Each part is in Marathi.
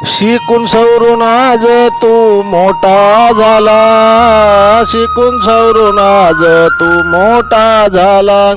शिकून सवरून आज तू मोठा झाला, शिकून सवरून आज तू मोठा झाला.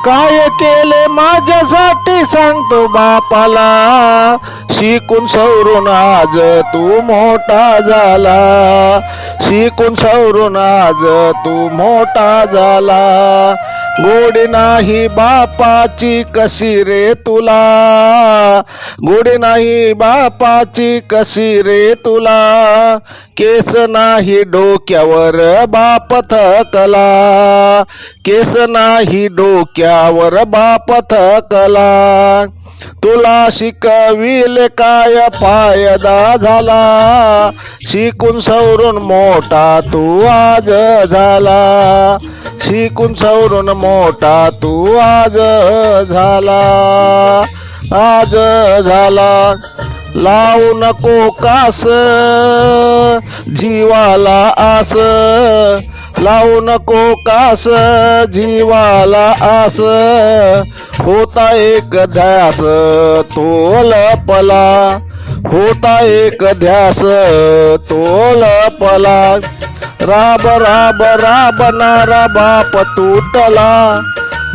काय केले माझ्यासाठी सांगतो बापाला, शिकून सवरून आज तू मोठा झाला, शिकून सवरून आज तू मोठा झाला. गोडी नाही बापाची कशी रे तुला, गोडी नाही बापाची कशी रे तुला. केस नाही डोक्यावर बाप थकला, केस नाही डोक्यावर बाप थकला. तुला शिकविल काय फायदा झाला, शिकून सवरून मोठा तू आज झाला, शिकून सवरून मोठा तू आज झाला, आज झाला. लावू नको कास जीवाला आस, लावू नको कास जीवाला आस. होता एक ध्यास तो लपला, होता एक ध्यास तो लपला. राब राब राबणारा बाप तुटला,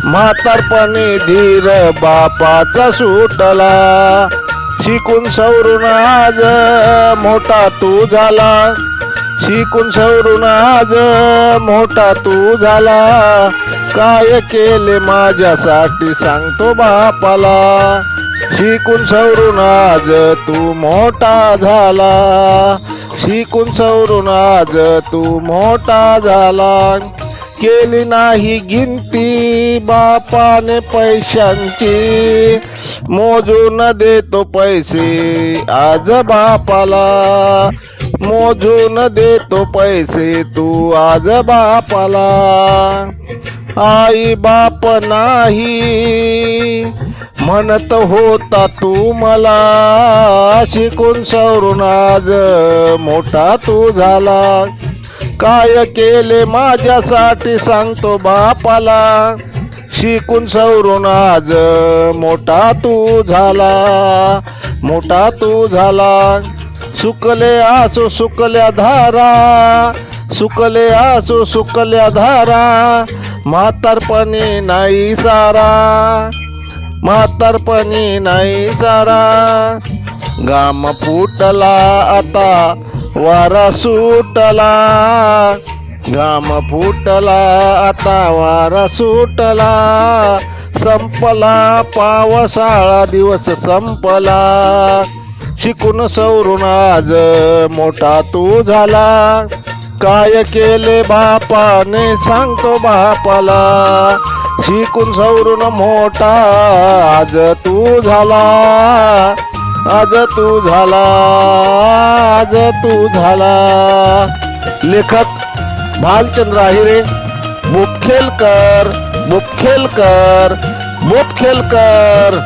म्हातारपणी धीर बापाचा सुटला. शिकून सवरून आज मोठा तू झाला, शिकून सवरून आज मोठा तू झाला. काय केले माझ्यासाठी सांगतो बापाला, शिकून सवरून आज तू मोठा झाला, शिकून सवरून आज तू मोठा झाला. केली नाही गिनती बापाने पैशांची, मोजून देतो पैसे आज बापाला, मोजून देतो पैसे तू आज बापाला. आई बाप नाही म्हणत होता तू मला, शिकून सवरून आज मोठा तू झाला. काय केले माझ्यासाठी सांगतो बापाला, शिकून सवरून आज मोठा तू झाला, मोठा तू झाला. सुकले आसू सुकल्या धारा, सुकले आसू सुकल्या धारा. म्हातारपणी नाही सारा, म्हातारपणी नाही सारा. घाम फुटला आता वारा सुटला, घाम फुटला आता वारा सुटला. संपला पावसाळा दिवस संपला, शिकून सवरून आज मोठा तू झाला. काय केले बापाने सांगतो बापाला, शिकून सवरून मोठा आज तू झाला, आज तू झाला, आज तू झाला. लेखक भालचंद्र आहिरे, मुपखेलकर, मुपखेलकर, मुपखेलकर.